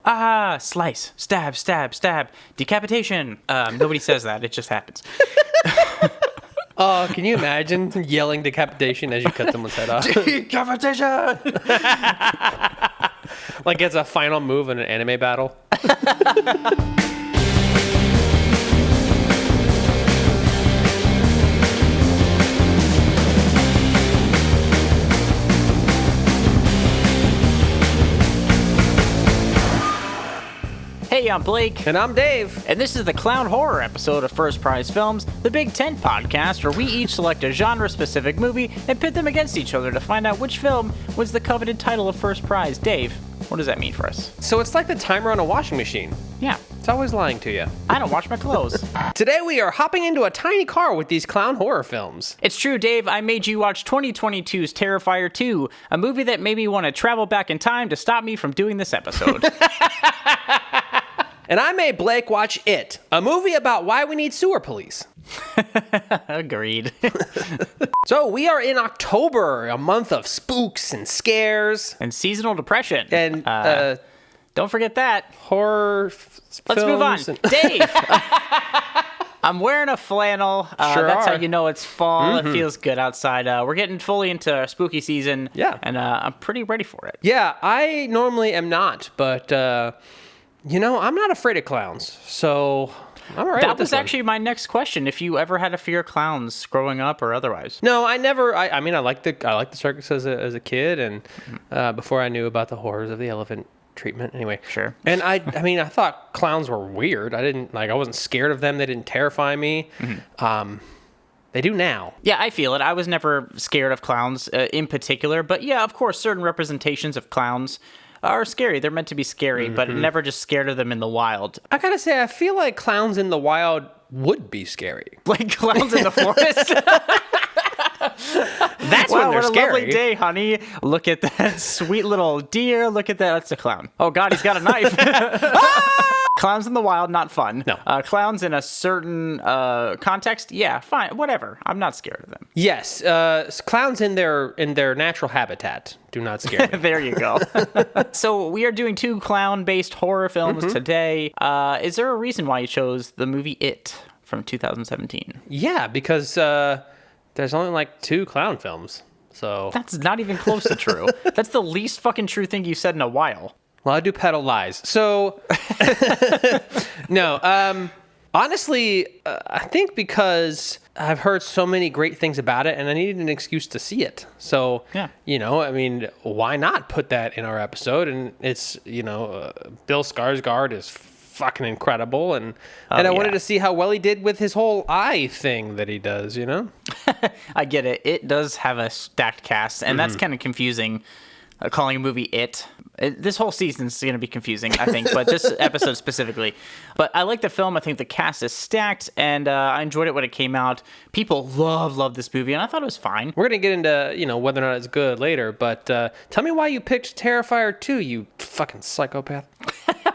Slice, stab, stab, stab, decapitation. Nobody says that. It just happens. Oh, can you imagine yelling decapitation as you cut someone's head off? Decapitation! Like it's a final move in an anime battle. Hey, I'm Blake. And I'm Dave. And this is the Clown Horror episode of First Prize Films, the Big Tent podcast, where we each select a genre-specific movie and pit them against each other to find out which film wins the coveted title of First Prize. Dave, what does that mean for us? So it's like the timer on a washing machine. Yeah. It's always lying to you. I don't wash my clothes. Today we are hopping into a tiny car with these clown horror films. It's true, Dave. I made you watch 2022's Terrifier 2, a movie that made me want to travel back in time to stop me from doing this episode. And I made Blake watch It, a movie about why we need sewer police. Agreed. So we are in October, a month of spooks and scares. And seasonal depression. And don't forget that. Horror Let's move on. Dave! I'm wearing a flannel. That's how you know it's fall. It feels good outside. We're getting fully into spooky season. Yeah. And I'm pretty ready for it. Yeah, I normally am not, but, I'm not afraid of clowns, so I'm all right That with this was one. actually my next question. If you ever had a fear of clowns growing up or otherwise. No, I never. I mean, I liked the circus as a kid, and before I knew about the horrors of the elephant treatment. Anyway, Sure. And I thought clowns were weird. I wasn't scared of them. They didn't terrify me. They do now. Yeah, I feel it. I was never scared of clowns in particular, but yeah, of course, certain representations of clowns are scary. They're meant to be scary, but never just scared of them in the wild. I gotta say, I feel like clowns in the wild would be scary. Like clowns in the forest. That's when they're what a scary. lovely day, honey. Look at that sweet little deer. Look at that. That's a clown. Oh, God, he's got a knife. Clowns in the wild, not fun. No. Clowns in a certain context, yeah, fine, whatever. I'm not scared of them. Yes, clowns in their natural habitat do not scare me. There you go. So we are doing 2 clown-based horror films today. Is there a reason why you chose the movie It from 2017? Yeah, because there's only like 2 clown films. So That's not even close to true. That's the least fucking true thing you've said in a while. Well, I do peddle lies. So no, honestly, I think because I've heard so many great things about it and I needed an excuse to see it. So, Yeah. why not put that in our episode? And it's, Bill Skarsgård is fucking incredible. And I wanted to see how well he did with his whole eye thing that he does, I get it. It does have a stacked cast, and that's kind of confusing. Calling a movie This whole season is going to be confusing, I think, but this episode specifically. But I like the film. I think the cast is stacked, and I enjoyed it when it came out. People love this movie, and I thought it was fine. We're going to get into, whether or not it's good later, but tell me why you picked Terrifier 2, you fucking psychopath.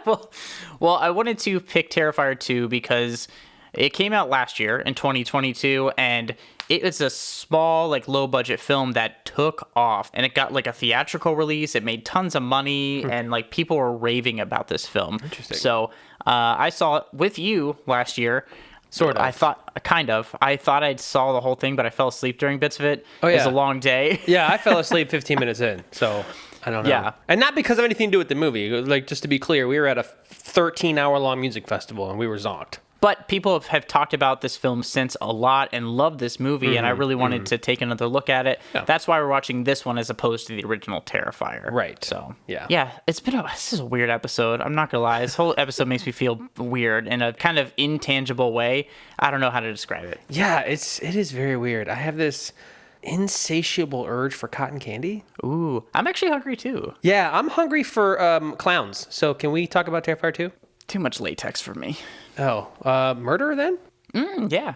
Well, I wanted to pick Terrifier 2 because it came out last year in 2022, and it's a small, low-budget film that took off, and it got, a theatrical release. It made tons of money, and, people were raving about this film. Interesting. So, I saw it with you last year. Sort of. I thought I saw the whole thing, but I fell asleep during bits of it. Oh, yeah. It was a long day. Yeah, I fell asleep 15 minutes in, so I don't know. Yeah. And not because of anything to do with the movie. Just to be clear, we were at a 13-hour-long music festival, and we were zonked. But people have talked about this film since a lot and loved this movie, and I really wanted to take another look at it. Yeah. That's why we're watching this one as opposed to the original Terrifier. Right. So, Yeah. This is a weird episode. I'm not going to lie. This whole episode makes me feel weird in a kind of intangible way. I don't know how to describe it. Yeah, it is very weird. I have this insatiable urge for cotton candy. Ooh, I'm actually hungry too. Yeah, I'm hungry for clowns. So can we talk about Terrifier 2? Too much latex for me. Oh, murder then? Yeah.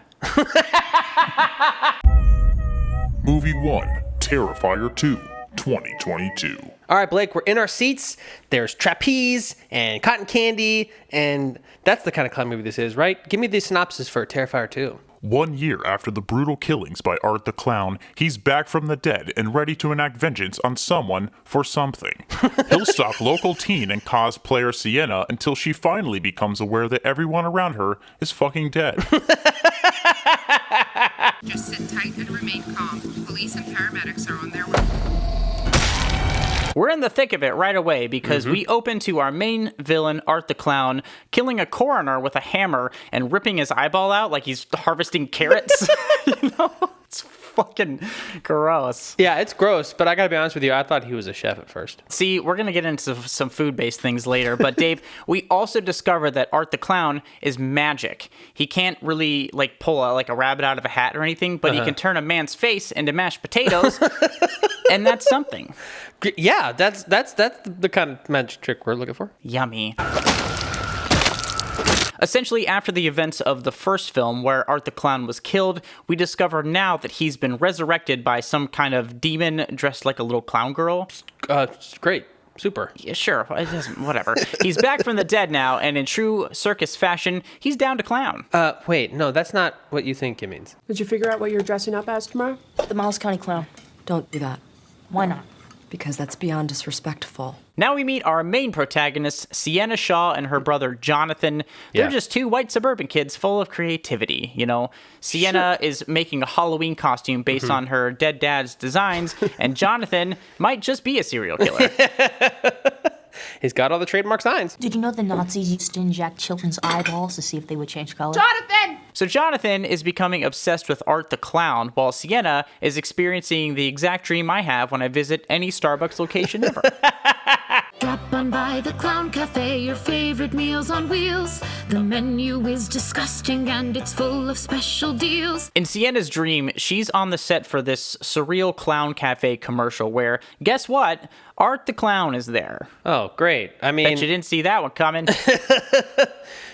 Movie 1, Terrifier 2, 2022. All right, Blake, we're in our seats. There's trapeze and cotton candy, and that's the kind of clown movie this is, right? Give me the synopsis for Terrifier 2. 1 year after the brutal killings by Art the Clown, he's back from the dead and ready to enact vengeance on someone for something. He'll stalk local teen and cosplayer Sienna until she finally becomes aware that everyone around her is fucking dead. Just sit tight and remain calm. Police and paramedics are on their way. We're in the thick of it right away because we open to our main villain, Art the Clown, killing a coroner with a hammer and ripping his eyeball out like he's harvesting carrots. You know? It's fucking gross. Yeah, it's gross, but I gotta be honest with you, I thought he was a chef at first. See, we're gonna get into some food-based things later, but Dave, we also discovered that Art the Clown is magic. He can't really pull a rabbit out of a hat or anything, but he can turn a man's face into mashed potatoes, and that's something. Yeah, that's the kind of magic trick we're looking for. Yummy. Essentially, after the events of the first film where Art the Clown was killed, we discover now that he's been resurrected by some kind of demon dressed like a little clown girl. Great. Super. Yeah, sure. It doesn't, whatever. He's back from the dead now, and in true circus fashion, he's down to clown. Wait, no, that's not what you think it means. Did you figure out what you're dressing up as tomorrow? The Miles County Clown. Don't do that, Why not? because that's beyond disrespectful. Now we meet our main protagonists, Sienna Shaw and her brother Jonathan. They're Yeah. just two white suburban kids full of creativity, you know. Sienna is making a Halloween costume based on her dead dad's designs, and Jonathan might just be a serial killer. He's got all the trademark signs. Did you know the Nazis used to inject children's eyeballs to see if they would change color? Jonathan! So Jonathan is becoming obsessed with Art the Clown, while Sienna is experiencing the exact dream I have when I visit any Starbucks location ever. Drop on by the Clown Cafe, your favorite meals on wheels. The menu is disgusting and it's full of special deals. In Sienna's dream, she's on the set for this surreal Clown Cafe commercial where, guess what? Art the Clown is there. Oh, great. I mean, Bet you didn't see that one coming.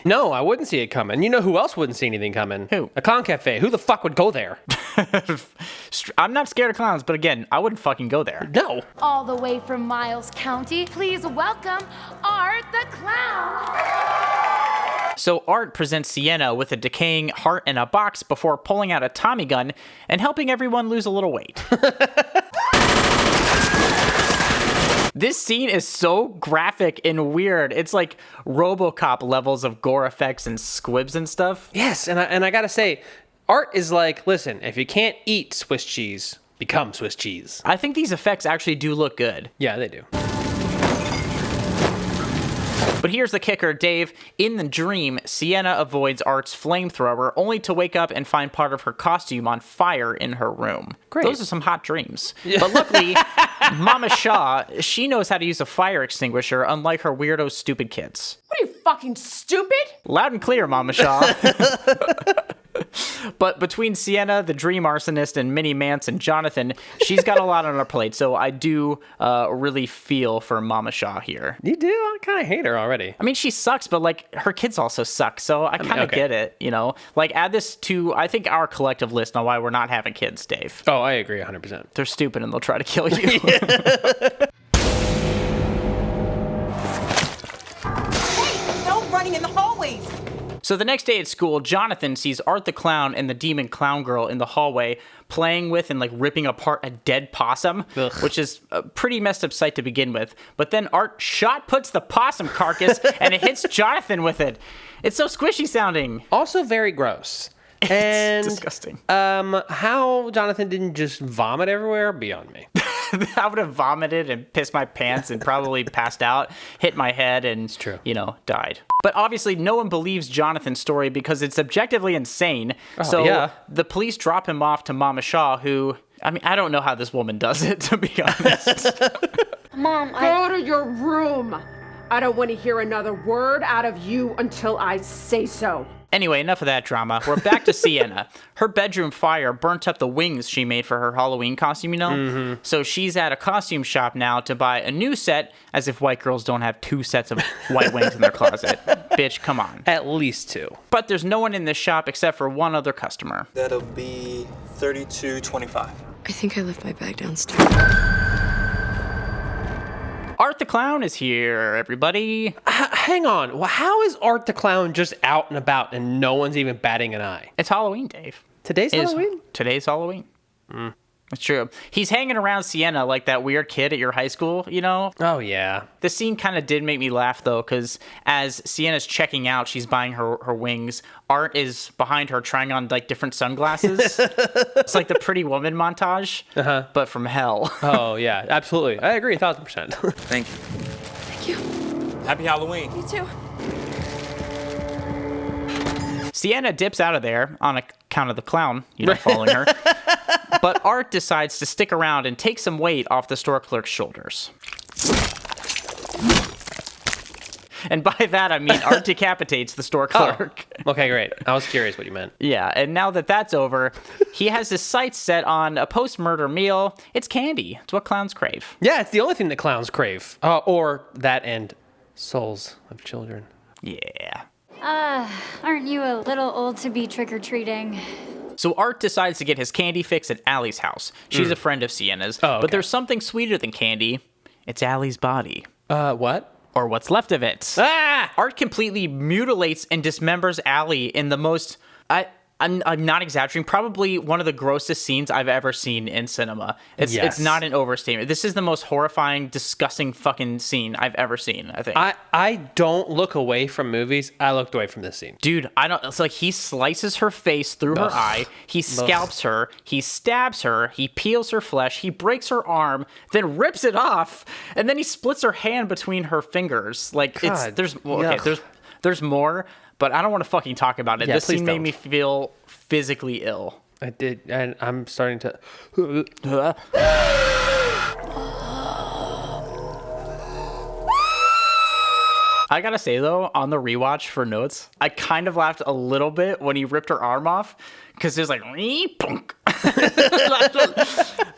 no, I wouldn't see it coming. You know who else wouldn't see anything coming? Who? A Clown Cafe. Who the fuck would go there? I'm not scared of clowns, but again, I wouldn't fucking go there. No. All the way from Miles County, please welcome Art the Clown. So Art presents Sienna with a decaying heart in a box before pulling out a Tommy gun and helping everyone lose a little weight. This scene is so graphic and weird. It's like RoboCop levels of gore effects and squibs and stuff. Yes, and I gotta say, Art is like, listen, if you can't eat Swiss cheese, become Swiss cheese. I think these effects actually do look good. Yeah, they do. But here's the kicker, Dave. In the dream, Sienna avoids Art's flamethrower only to wake up and find part of her costume on fire in her room. Great. Those are some hot dreams. But luckily, Mama Shaw, she knows how to use a fire extinguisher, unlike her weirdo stupid kids. What are you, fucking stupid? Loud and clear, Mama Shaw. But between Sienna, the dream arsonist, and Minnie Mance and Jonathan, she's got a lot on her plate. So I do really feel for Mama Shaw here. You do? I kind of hate her already. I mean, she sucks, but her kids also suck. So I kind of get it, you know? Add this to, I think, our collective list on why we're not having kids, Dave. Oh, I agree 100%. They're stupid and they'll try to kill you. No running in the hallways! So the next day at school, Jonathan sees Art the Clown and the demon clown girl in the hallway playing with and ripping apart a dead possum, which is a pretty messed up sight to begin with. But then Art shot puts the possum carcass and it hits Jonathan with it. It's so squishy sounding. Also very gross. And It's disgusting. how Jonathan didn't just vomit everywhere, beyond me. I would have vomited and pissed my pants and probably passed out, hit my head, and, true. Died. But obviously, no one believes Jonathan's story because it's objectively insane. So yeah. the police drop him off to Mama Shaw, who, I mean, I don't know how this woman does it, to be honest. Mom, Go to your room! I don't want to hear another word out of you until I say so. Anyway, enough of that drama. We're back to Sienna. Her bedroom fire burnt up the wings she made for her Halloween costume, you know? Mm-hmm. So she's at a costume shop now to buy a new set, as if white girls don't have 2 sets of white wings in their closet. Bitch, come on. At least 2. But there's no one in this shop except for one other customer. That'll be $32.25. I think I left my bag downstairs. Art the Clown is here, everybody. Hang on. Well, how is Art the Clown just out and about and no one's even batting an eye? It's Halloween, Dave. Today's Halloween? Today's Halloween. It's true. He's hanging around Sienna like that weird kid at your high school, you know? Oh, yeah. The scene kind of did make me laugh, though, because as Sienna's checking out, she's buying her wings. Art is behind her trying on, like, different sunglasses. It's like the Pretty Woman montage, but from hell. Oh, yeah, absolutely. I agree 1,000%. Thank you. Thank you. Happy Halloween. You too. Sienna dips out of there on account of the clown, following her. But Art decides to stick around and take some weight off the store clerk's shoulders. And by that, I mean Art decapitates the store clerk. Oh, okay, great. I was curious what you meant. Yeah, and now that that's over, he has his sights set on a post-murder meal. It's candy. It's what clowns crave. Yeah, it's the only thing that clowns crave. Or that and souls of children. Yeah. Aren't you a little old to be trick-or-treating? So Art decides to get his candy fix at Allie's house. She's a friend of Sienna's. Oh, okay. But there's something sweeter than candy. It's Allie's body. What? Or what's left of it. Ah! Art completely mutilates and dismembers Allie in the most... I'm not exaggerating. Probably one of the grossest scenes I've ever seen in cinema. It's not an overstatement. This is the most horrifying, disgusting fucking scene I've ever seen, I think. I don't look away from movies. I looked away from this scene. Dude, it's like he slices her face through her eye. He scalps her. He stabs her. He peels her flesh. He breaks her arm, then rips it off, and then he splits her hand between her fingers. Like there's more. But I don't want to fucking talk about it. Yeah, this scene made don't. me feel physically ill. I did, and I'm starting to... I gotta say, though, on the rewatch for notes, I kind of laughed a little bit when he ripped her arm off, because it was like, punk. I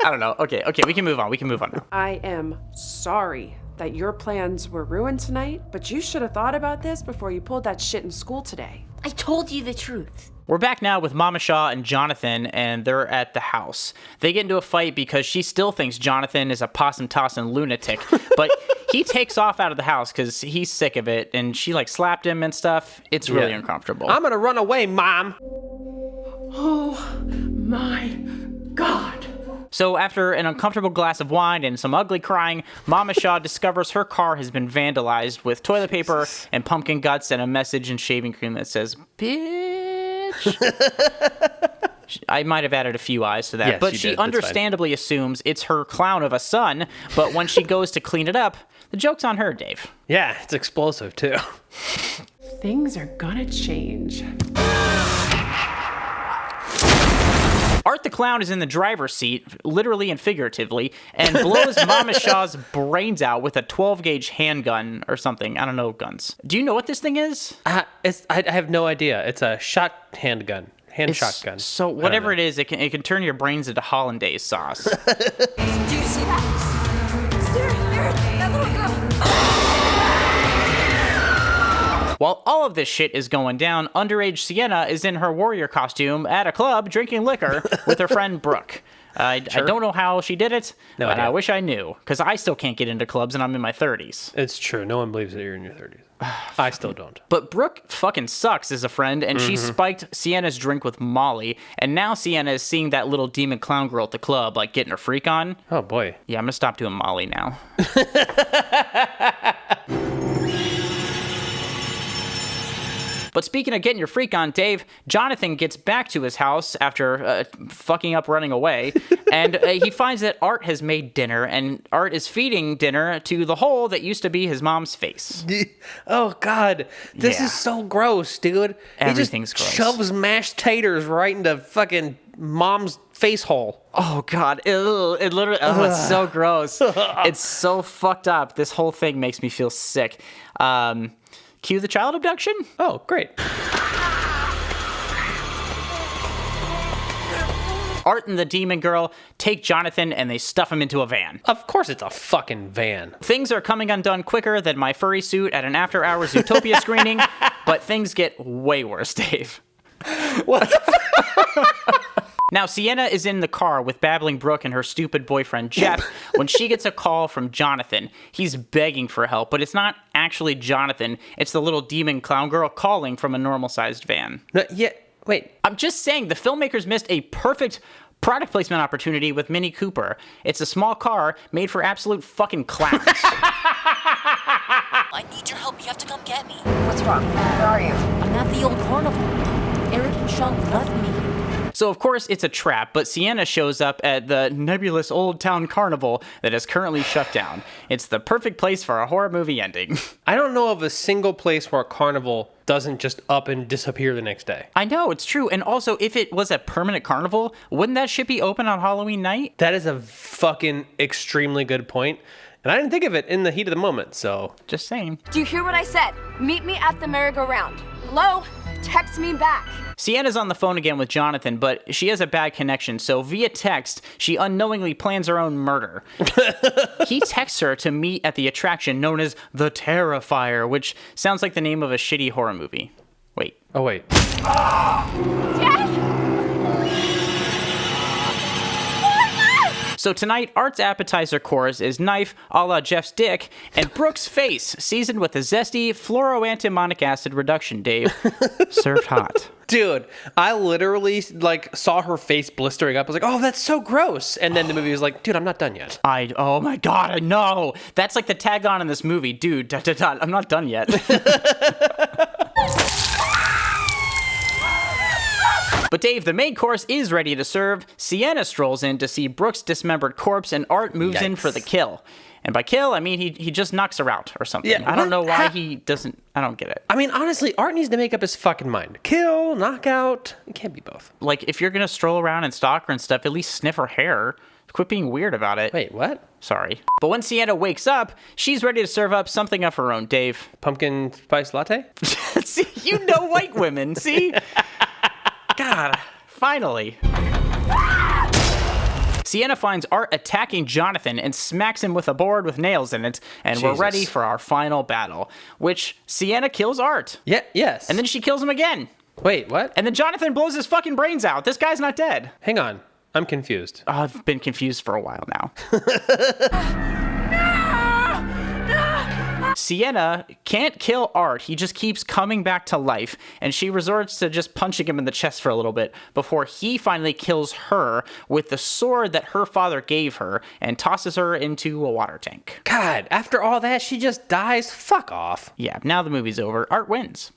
don't know. Okay, we can move on. Now. I am sorry that your plans were ruined tonight, but you should have thought about this before you pulled that shit in school today. I told you the truth. We're back now with Mama Shaw and Jonathan, and they're at the house. They get into a fight because she still thinks Jonathan is a possum-tossing lunatic, but he takes off out of the house because he's sick of it, and she, slapped him and stuff. It's really uncomfortable. I'm gonna run away, Mom! Oh my God. So after an uncomfortable glass of wine and some ugly crying, Mama Shaw discovers her car has been vandalized with toilet paper and pumpkin guts and a message in shaving cream that says, bitch. I might have added a few eyes to that, yes, but she understandably assumes it's her clown of a son, but when she goes to clean it up, the joke's on her, Dave. Yeah, it's explosive, too. Things are gonna change. Art the Clown is in the driver's seat, literally and figuratively, and blows Mama Shaw's brains out with a 12-gauge handgun or something. I don't know guns. Do you know what this thing is? I have no idea. It's a shotgun. Shotgun. So whatever it is, it can turn your brains into hollandaise sauce. Do you see that? There, that little girl. While all of this shit is going down, underage Sienna is in her warrior costume at a club drinking liquor with her friend Brooke. I don't know how she did it, but I wish I knew, because I still can't get into clubs and I'm in my 30s. It's true. No one believes that you're in your 30s. I still don't. But Brooke fucking sucks as a friend, and she spiked Sienna's drink with Molly, and now Sienna is seeing that little demon clown girl at the club, getting her freak on. Oh, boy. Yeah, I'm gonna stop doing Molly now. But speaking of getting your freak on, Dave, Jonathan gets back to his house after fucking up running away, and he finds that Art has made dinner, and Art is feeding dinner to the hole that used to be his mom's face. Oh, God. This is so gross, dude. Everything's gross. gross. Shoves mashed taters right into fucking mom's face hole. Oh, God. Ew, it literally, it's so gross. It's so fucked up. This whole thing makes me feel sick. Cue the child abduction? Oh, great. Art and the demon girl take Jonathan and they stuff him into a van. Of course it's a fucking van. Things are coming undone quicker than my furry suit at an after-hours Zootopia screening, but things get way worse, Dave. What? Now, Sienna is in the car with babbling Brooke and her stupid boyfriend, Jeff, when she gets a call from Jonathan. He's begging for help, but it's not actually Jonathan. It's the little demon clown girl calling from a normal-sized van. No, yeah, wait. I'm just saying, the filmmakers missed a perfect product placement opportunity with Mini Cooper. It's a small car made for absolute fucking clowns. I need your help. You have to come get me. What's wrong? Where are you? I'm at the old carnival. Eric and Sean left me. So, of course, it's a trap, but Sienna shows up at the nebulous Old Town Carnival that is currently shut down. It's the perfect place for a horror movie ending. I don't know of a single place where a carnival doesn't just up and disappear the next day. I know, it's true. And also, if it was a permanent carnival, wouldn't that shit be open on Halloween night? That is a fucking extremely good point. And I didn't think of it in the heat of the moment, so. Just saying. Do you hear what I said? Meet me at the merry-go-round. Hello? Text me back. Sienna's on the phone again with Jonathan, but she has a bad connection, so via text, she unknowingly plans her own murder. He texts her to meet at the attraction known as the Terrifier, which sounds like the name of a shitty horror movie. Wait. Oh, wait. Dad? So tonight, Art's appetizer course is knife a la Jeff's dick and Brooke's face, seasoned with a zesty fluoroantimonic acid reduction, Dave. Served hot. Dude, I literally, saw her face blistering up. I was like, oh, that's so gross. And then the movie was like, dude, I'm not done yet. Oh my God, I know. That's like the tagline in this movie. Dude, I'm not done yet. But Dave, the main course is ready to serve. Sienna strolls in to see Brooke's dismembered corpse, and Art moves in for the kill. And by kill, I mean he just knocks her out or something. Yeah, I don't know why he doesn't. I don't get it. I mean, honestly, Art needs to make up his fucking mind. Kill, knockout. It can't be both. Like, if you're going to stroll around and stalk her and stuff, at least sniff her hair. Quit being weird about it. Wait, what? Sorry. But when Sienna wakes up, she's ready to serve up something of her own, Dave. Pumpkin spice latte? See, you know white women, see? God, finally. Sienna finds Art attacking Jonathan and smacks him with a board with nails in it, and we're ready for our final battle, which Sienna kills Art. Yeah, yes. And then she kills him again. Wait, what? And then Jonathan blows his fucking brains out. This guy's not dead. Hang on. I'm confused. Oh, I've been confused for a while now. Sienna can't kill Art. He just keeps coming back to life, and she resorts to just punching him in the chest for a little bit before he finally kills her with the sword that her father gave her and tosses her into a water tank. God, after all that, she just dies? Fuck off. Yeah, now the movie's over. Art wins.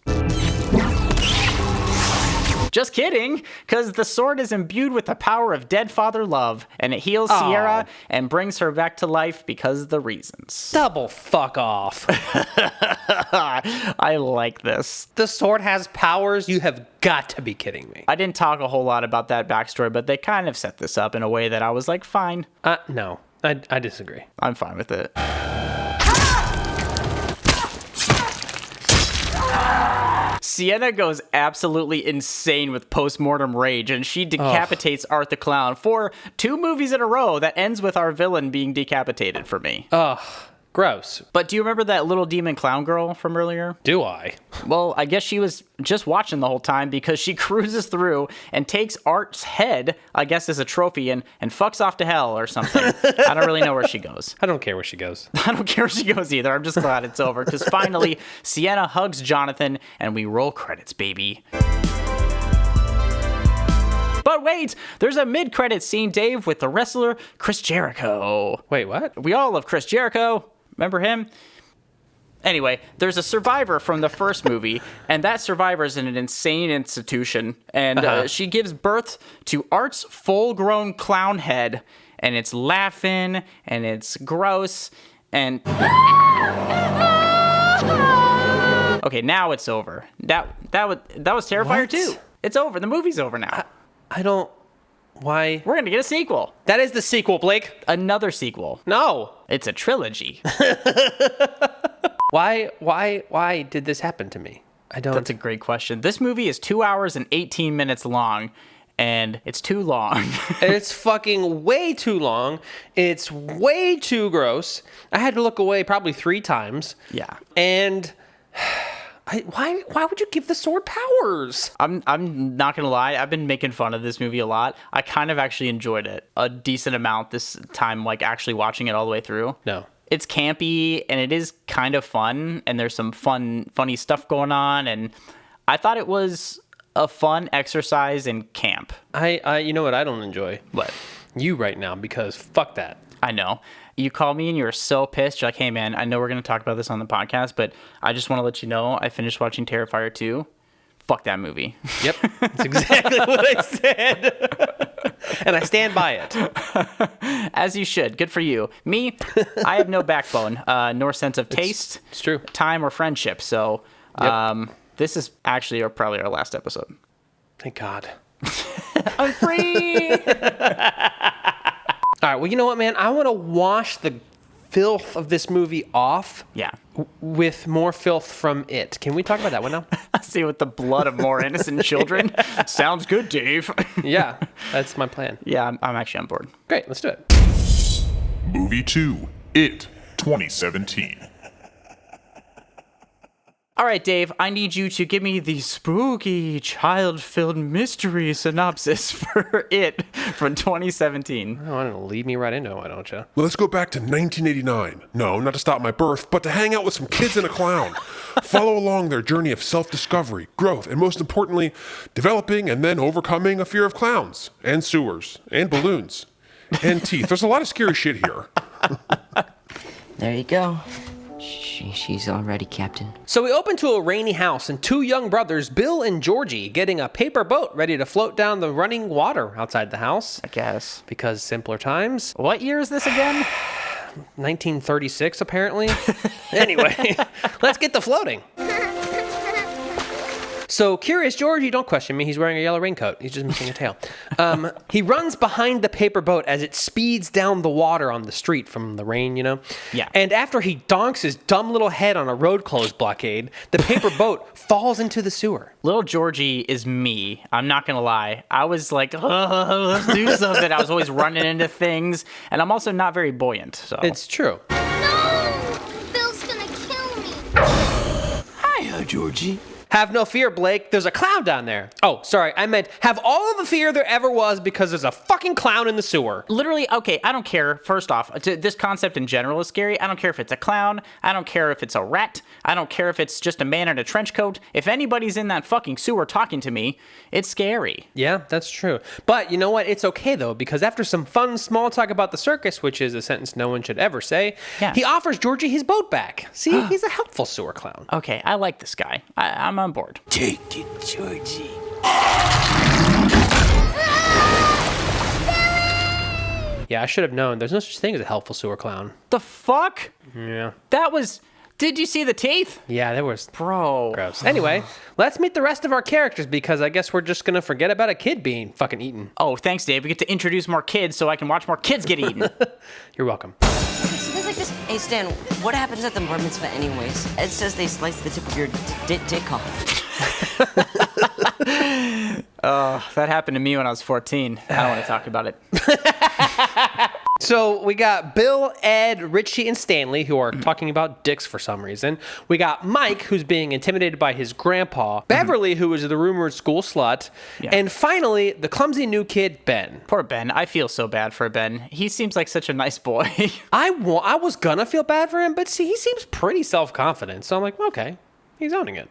Just kidding, because the sword is imbued with the power of dead father love, and it heals Sierra and brings her back to life because of the reasons. Double fuck off. I like this. The sword has powers? You have got to be kidding me. I didn't talk a whole lot about that backstory, but they kind of set this up in a way that I was like, fine. No, I disagree. I'm fine with it. Sienna goes absolutely insane with post-mortem rage, and she decapitates Art the Clown for 2 movies in a row that ends with our villain being decapitated for me. Ugh. Gross. But do you remember that little demon clown girl from earlier? Do I? Well, I guess she was just watching the whole time because she cruises through and takes Art's head, I guess as a trophy, and fucks off to hell or something. I don't really know where she goes. I don't care where she goes. I don't care where she goes either. I'm just glad it's over because finally Sienna hugs Jonathan and we roll credits, baby. But wait, there's a mid-credits scene, Dave, with the wrestler Chris Jericho. Wait, what? We all love Chris Jericho. Remember him? Anyway, there's a survivor from the first movie, and that survivor is in an insane institution, and she gives birth to Art's full-grown clown head, and it's laughing, and it's gross, and... Okay, now it's over. That was Terrifier 2. It's over. The movie's over now. I don't... Why? We're gonna get a sequel. That is the sequel, Blake. Another sequel. No. It's a trilogy. Why did this happen to me? I don't... That's a great question. This movie is 2 hours and 18 minutes long, and it's too long. It's fucking way too long. It's way too gross. I had to look away probably 3 times. Yeah. And... Why would you give the sword powers? I'm not gonna lie, I've been making fun of this movie a lot. I kind of actually enjoyed it a decent amount this time, like actually watching it all the way through. No. It's campy and it is kind of fun, and there's some funny stuff going on, and I thought it was a fun exercise in camp. I you know what I don't enjoy? What? You right now, because fuck that. I know. You called me and you were so pissed. You're like, hey man, I know we're going to talk about this on the podcast, but I just want to let you know I finished watching Terrifier 2. Fuck that movie. Yep. That's exactly what I said. And I stand by it. As you should. Good for you. Me, I have no backbone, nor sense of taste. It's true. Time or friendship. So this is actually probably our last episode. Thank God. I'm free. All right, well, you know what, man? I want to wash the filth of this movie off. Yeah. With more filth from it. Can we talk about that one now? See, with the blood of more innocent children. Sounds good, Dave. Yeah, that's my plan. Yeah, I'm actually on board. Great, let's do it. Movie 2, It, 2017. All right, Dave, I need you to give me the spooky, child-filled mystery synopsis for It from 2017. Oh, I don't know, lead me right into it, why don't you? Well, let's go back to 1989. No, not to stop my birth, but to hang out with some kids and a clown. Follow along their journey of self-discovery, growth, and most importantly, developing and then overcoming a fear of clowns, and sewers, and balloons, and teeth. There's a lot of scary shit here. There you go. She's all ready, Captain. So we open to a rainy house and two young brothers, Bill and Georgie, getting a paper boat ready to float down the running water outside the house. I guess. Because simpler times. What year is this again? 1936, apparently. Anyway, let's get to floating. So, Curious Georgie, don't question me, he's wearing a yellow raincoat. He's just missing a tail. He runs behind the paper boat as it speeds down the water on the street from the rain, you know? Yeah. And after he donks his dumb little head on a road closed blockade, the paper boat falls into the sewer. Little Georgie is me. I'm not going to lie. I was like, oh, let's do something. I was always running into things, and I'm also not very buoyant, so. It's true. No! Bill's gonna kill me. Hiya, Georgie. Have no fear, Blake. There's a clown down there. Oh, sorry. I meant have all of the fear there ever was because there's a fucking clown in the sewer. Literally, okay, I don't care. First off, this concept in general is scary. I don't care if it's a clown. I don't care if it's a rat. I don't care if it's just a man in a trench coat. If anybody's in that fucking sewer talking to me, it's scary. Yeah, that's true. But you know what? It's okay, though, because after some fun small talk about the circus, which is a sentence no one should ever say, he offers Georgie his boat back. See, he's a helpful sewer clown. Okay, I like this guy. I'm on board. Take it, Georgie. Yeah, I should have known. There's no such thing as a helpful sewer clown. The fuck? Yeah. That was... Did you see the teeth? Yeah, there was... Bro. Gross. Anyway, let's meet the rest of our characters because I guess we're just going to forget about a kid being fucking eaten. Oh, thanks, Dave. We get to introduce more kids so I can watch more kids get eaten. You're welcome. So there's like this... Hey, Stan, what happens at the bar mitzvah anyways? It says they slice the tip of your dick off. That happened to me when I was 14. I don't want to talk about it. So we got Bill, Ed, Richie, and Stanley who are talking about dicks for some reason. We got Mike, who's being intimidated by his grandpa. Beverly, who is the rumored school slut. Yeah. And finally, the clumsy new kid, Ben. Poor Ben. I feel so bad for Ben. He seems like such a nice boy. I was gonna feel bad for him, but see, he seems pretty self-confident. So I'm like, okay, he's owning it.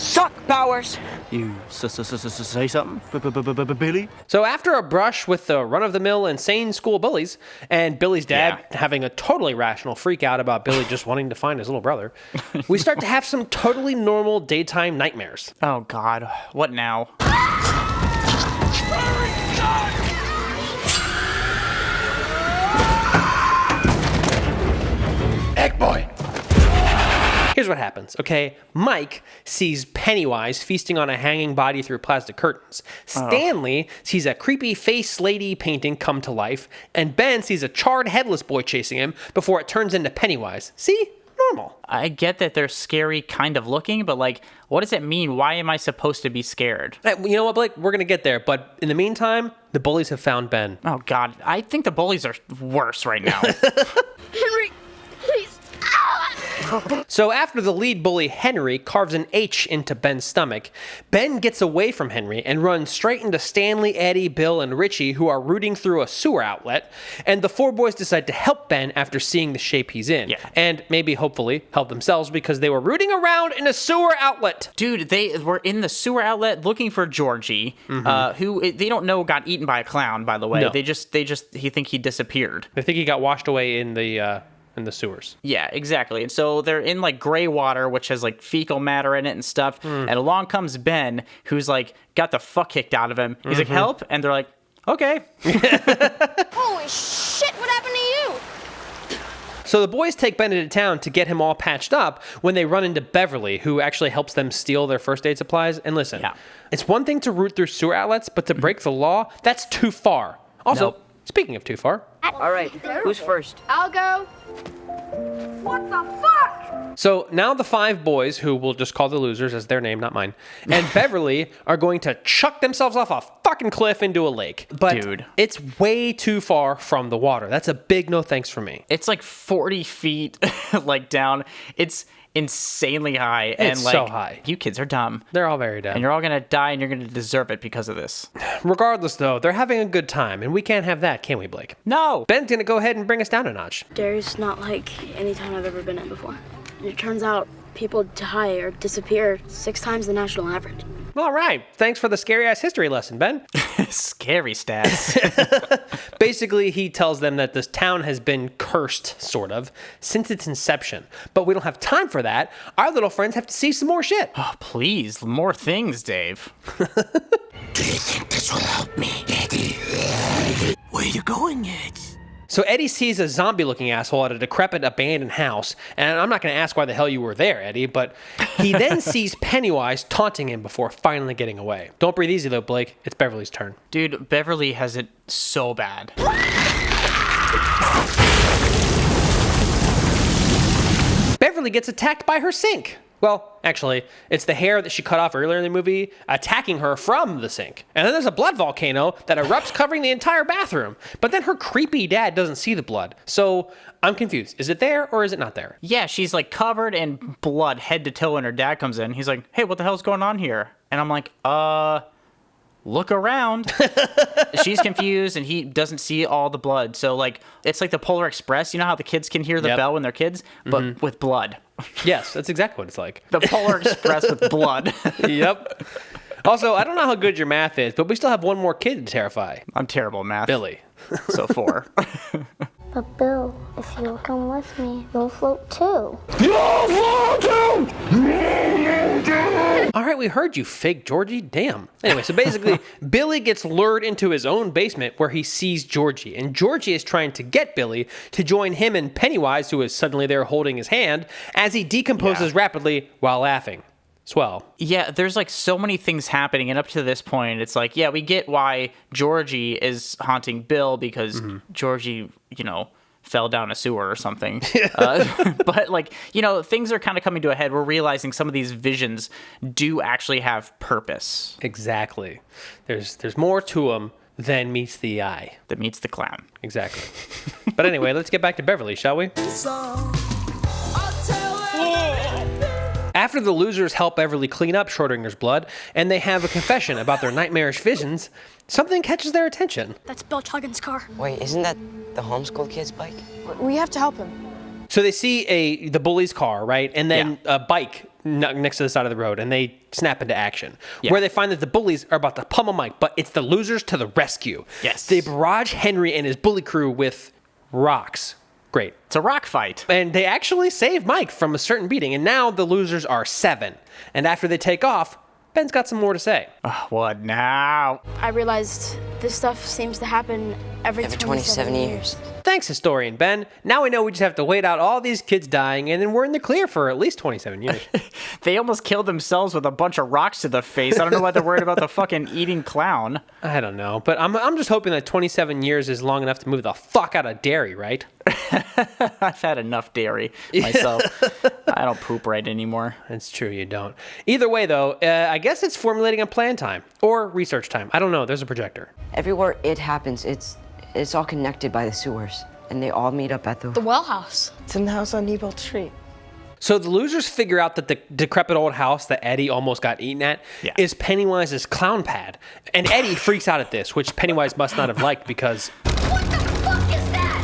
Suck, Powers! You say something, Billy? So after a brush with the run-of-the-mill insane school bullies, and Billy's dad having a totally rational freak out about Billy just wanting to find his little brother, we start to have some totally normal daytime nightmares. Oh, God. What now? Egg boy! Here's what happens, okay? Mike sees Pennywise feasting on a hanging body through plastic curtains. Stanley sees a creepy face lady painting come to life. And Ben sees a charred headless boy chasing him before it turns into Pennywise. See? Normal. I get that they're scary kind of looking, but like, what does it mean? Why am I supposed to be scared? You know what, Blake? We're going to get there. But in the meantime, the bullies have found Ben. Oh, God. I think the bullies are worse right now. Henry, please. So after the lead bully, Henry, carves an H into Ben's stomach, Ben gets away from Henry and runs straight into Stanley, Eddie, Bill, and Richie, who are rooting through a sewer outlet, and the four boys decide to help Ben after seeing the shape he's in. Yeah. And maybe, hopefully, help themselves because they were rooting around in a sewer outlet. Dude, they were in the sewer outlet looking for Georgie, who they don't know got eaten by a clown, by the way. No. They just he think he disappeared. I think he got washed away in the sewers. Yeah, exactly. And so they're in like gray water, which has like fecal matter in it and stuff. And along comes Ben, who's like got the fuck kicked out of him. He's like, help. And they're like, okay. Holy shit, what happened to you? So the boys take Ben into town to get him all patched up when they run into Beverly, who actually helps them steal their first aid supplies. And listen, it's one thing to root through sewer outlets, but to break the law, that's too far. Also, speaking of too far. All right, who's first? I'll go. What the fuck? So now the five boys, who we'll just call the losers as their name, not mine, and Beverly are going to chuck themselves off a fucking cliff into a lake. But Dude. It's way too far from the water. That's a big no thanks for me. It's like 40 feet like down. It's insanely high. It's and like, so high. You kids are dumb. They're all very dumb. And you're all going to die and you're going to deserve it because of this. Regardless, though, they're having a good time, and we can't have that, can we, Blake? No. Ben's going to go ahead and bring us down a notch. Derry's not like any town I've ever been in before. And it turns out people die or disappear 6 times the national average. All right. Thanks for the scary-ass history lesson, Ben. Scary stats. Basically, he tells them that this town has been cursed, sort of, since its inception. But we don't have time for that. Our little friends have to see some more shit. Oh, please. More things, Dave. Do you think this will help me, Eddie? Where are you going, Ed? So Eddie sees a zombie-looking asshole at a decrepit abandoned house, and I'm not going to ask why the hell you were there, Eddie, but he then sees Pennywise taunting him before finally getting away. Don't breathe easy, though, Blake. It's Beverly's turn. Dude, Beverly has it so bad. Beverly gets attacked by her sink. Well, actually, it's the hair that she cut off earlier in the movie attacking her from the sink. And then there's a blood volcano that erupts covering the entire bathroom. But then her creepy dad doesn't see the blood. So I'm confused. Is it there or is it not there? Yeah, she's like covered in blood head to toe and her dad comes in. He's like, hey, what the hell's going on here? And I'm like, look around. She's confused and he doesn't see all the blood. So like, it's like the Polar Express. You know how the kids can hear the bell when they're kids? But with blood. Yes, that's exactly what it's like. The Polar Express with blood. Yep. Also, I don't know how good your math is, but we still have one more kid to terrify. I'm terrible at math. Billy. So 4. But Bill, if you'll come with me, you'll float too. All right, we heard you, fake Georgie. Damn. Anyway, so basically, Billy gets lured into his own basement where he sees Georgie. And Georgie is trying to get Billy to join him and Pennywise, who is suddenly there holding his hand, as he decomposes rapidly while laughing. Swell. Yeah, there's like so many things happening. And up to this point, it's like, yeah, we get why Georgie is haunting Bill because Georgie, you know, fell down a sewer or something. But like, you know, things are kind of coming to a head. We're realizing some of these visions do actually have purpose. Exactly. There's more to them than meets the eye. That meets the clown. Exactly. But anyway, let's get back to Beverly, shall we? After the losers help Beverly clean up Schrodinger's blood, and they have a confession about their nightmarish visions, something catches their attention. That's Bill Tuggin's car. Wait, isn't that the homeschool kid's bike? We have to help him. So they see the bully's car, right? And then a bike next to the side of the road, and they snap into action. Where they find that the bullies are about to pummel Mike, but it's the losers to the rescue. Yes. They barrage Henry and his bully crew with rocks. Great. It's a rock fight. And they actually save Mike from a certain beating, and now the losers are 7. And after they take off, Ben's got some more to say. What now? I realized this stuff seems to happen every 27 years. Thanks, historian Ben. Now we know we just have to wait out all these kids dying, and then we're in the clear for at least 27 years. They almost killed themselves with a bunch of rocks to the face. I don't know why they're worried about the fucking eating clown. I don't know, but I'm just hoping that 27 years is long enough to move the fuck out of Derry, right? I've had enough dairy myself. I don't poop right anymore. It's true, you don't. Either way, though, I guess it's formulating a plan time or research time. I don't know. There's a projector. Everywhere it happens, it's all connected by the sewers, and they all meet up at the well house. It's in the house on Nebold Street. So the losers figure out that the decrepit old house that Eddie almost got eaten at is Pennywise's clown pad. And Eddie freaks out at this, which Pennywise must not have liked because... What the fuck is that?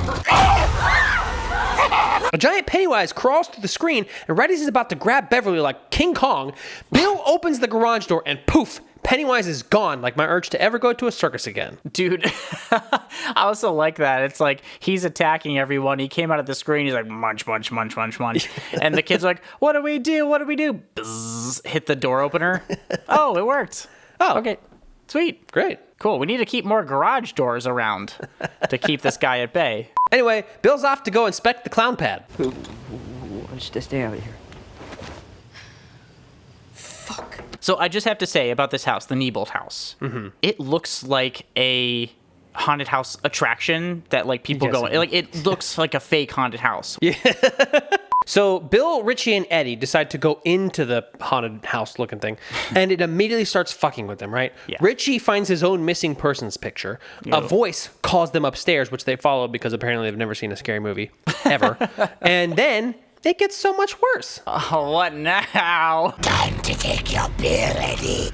A giant Pennywise crawls through the screen, and right as he's about to grab Beverly like King Kong, Bill opens the garage door and poof, Pennywise is gone, like my urge to ever go to a circus again. Dude, I also like that. It's like he's attacking everyone. He came out of the screen. He's like, munch, munch, munch, munch, munch. And the kid's like, what do we do? What do we do? Bzzz, hit the door opener. Oh, it worked. Oh. Okay. Sweet. Great. Cool. We need to keep more garage doors around to keep this guy at bay. Anyway, Bill's off to go inspect the clown pad. Who wants to stay out here? So I just have to say about this house, the Niebold house, it looks like a haunted house attraction that like people go in. Like it looks like a fake haunted house. Yeah. So Bill, Richie, and Eddie decide to go into the haunted house looking thing, and it immediately starts fucking with them, right? Yeah. Richie finds his own missing persons picture. A voice calls them upstairs, which they follow because apparently they've never seen a scary movie, ever. And then it gets so much worse. Oh, what now? Time to take your pill, Eddie.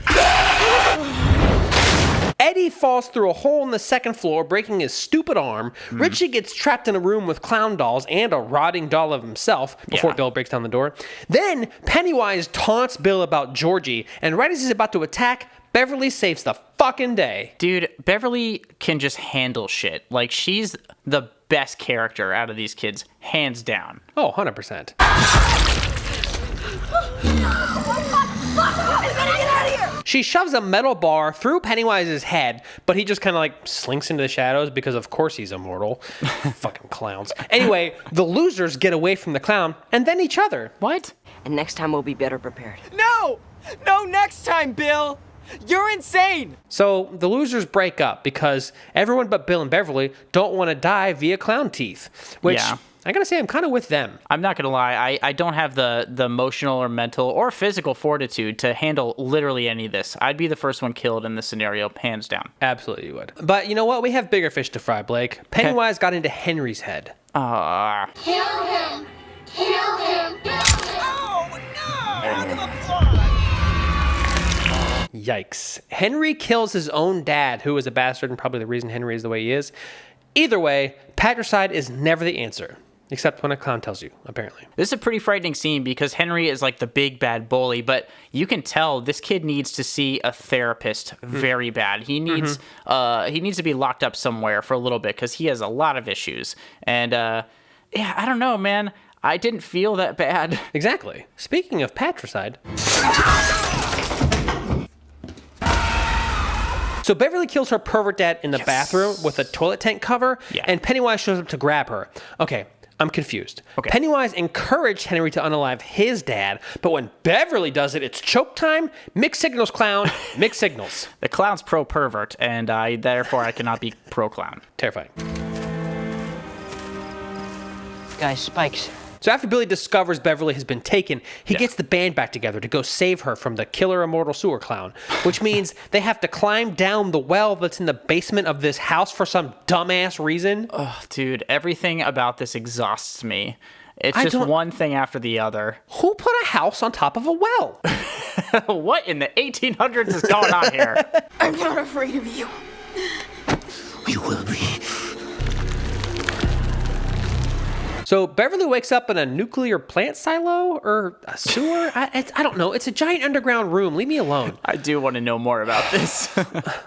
Eddie falls through a hole in the second floor, breaking his stupid arm. Richie gets trapped in a room with clown dolls and a rotting doll of himself before Bill breaks down the door. Then Pennywise taunts Bill about Georgie, and right as he's about to attack, Beverly saves the fucking day. Dude, Beverly can just handle shit. Like, she's the best character out of these kids, hands down. Oh, 100%. She shoves a metal bar through Pennywise's head, but he just kind of like slinks into the shadows because of course he's immortal. Fucking clowns. Anyway, the losers get away from the clown and then each other. What? And next time we'll be better prepared. No! No, next time, Bill! You're insane! So the losers break up because everyone but Bill and Beverly don't want to die via clown teeth, which... Yeah. I gotta say, I'm kind of with them. I'm not gonna lie, I don't have the emotional or mental or physical fortitude to handle literally any of this. I'd be the first one killed in this scenario, hands down. Absolutely you would. But you know what? We have bigger fish to fry, Blake. Pennywise got into Henry's head. Kill him! Kill him! Kill him! Oh, no! Yikes. Henry kills his own dad, who is a bastard and probably the reason Henry is the way he is. Either way, patricide is never the answer. Except when a clown tells you, apparently. This is a pretty frightening scene because Henry is like the big bad bully, but you can tell this kid needs to see a therapist very bad. He needs to be locked up somewhere for a little bit because he has a lot of issues. And yeah, I don't know, man. I didn't feel that bad. Exactly. Speaking of patricide. So Beverly kills her pervert dad in the bathroom with a toilet tank cover, and Pennywise shows up to grab her. Okay, I'm confused. Pennywise encouraged Henry to unalive his dad, but when Beverly does it, it's choke time. Mixed signals, clown. Mixed signals. The clown's pro-pervert, and therefore I cannot be pro-clown. Terrifying. Guys, spikes. So after Billy discovers Beverly has been taken, he gets the band back together to go save her from the killer immortal sewer clown, which means they have to climb down the well that's in the basement of this house for some dumbass reason. Oh, dude, everything about this exhausts me. It's just one thing after the other. Who put a house on top of a well? What in the 1800s is going on here? I'm not afraid of you. You will be. So Beverly wakes up in a nuclear plant silo or a sewer? I don't know. It's a giant underground room. Leave me alone. I do want to know more about this.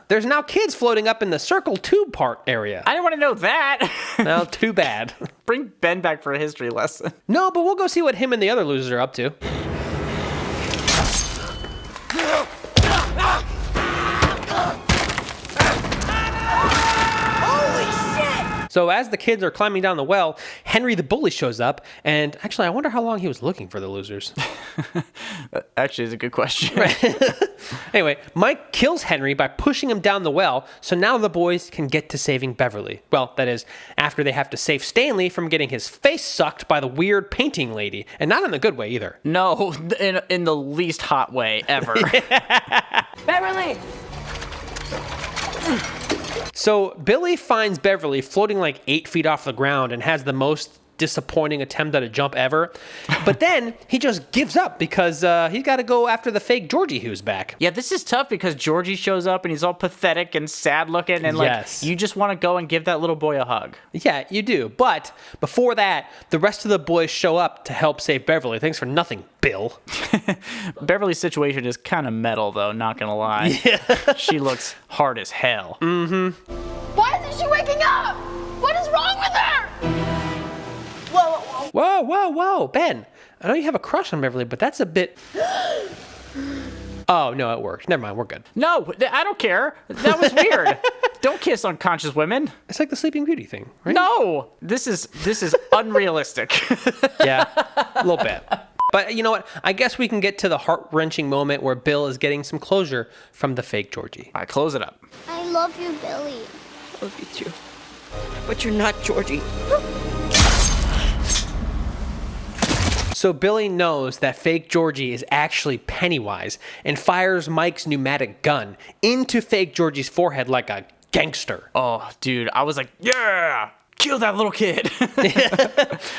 There's now kids floating up in the circle tube part area. I didn't want to know that. Well, too bad. Bring Ben back for a history lesson. No, but we'll go see what him and the other losers are up to. So as the kids are climbing down the well, Henry the bully shows up, and actually I wonder how long he was looking for the losers. Actually, it's a good question. Anyway, Mike kills Henry by pushing him down the well, so now the boys can get to saving Beverly. Well, that is, after they have to save Stanley from getting his face sucked by the weird painting lady, and not in the good way either. No, in the least hot way ever. Beverly! So Billy finds Beverly floating like 8 feet off the ground and has the most disappointing attempt at a jump ever. But then he just gives up because he's got to go after the fake Georgie who's back. Yeah, this is tough because Georgie shows up and he's all pathetic and sad looking, and you just want to go and give that little boy a hug. Yeah, you do. But before that, the rest of the boys show up to help save Beverly. Thanks for nothing, Bill. Beverly's situation is kind of metal, though, not gonna lie. Yeah. She looks hard as hell. Why isn't she waking up? What is wrong with her? Whoa, Ben. I know you have a crush on Beverly, but that's a bit... Oh, no, it worked. Never mind, we're good. No, I don't care. That was weird. Don't kiss unconscious women. It's like the Sleeping Beauty thing, right? No, this is unrealistic. Yeah, a little bit. But you know what? I guess we can get to the heart-wrenching moment where Bill is getting some closure from the fake Georgie. All right, close it up. I love you, Billy. I love you too. But you're not Georgie. So Billy knows that fake Georgie is actually Pennywise and fires Mike's pneumatic gun into fake Georgie's forehead like a gangster. Oh, dude, I was like, yeah, kill that little kid.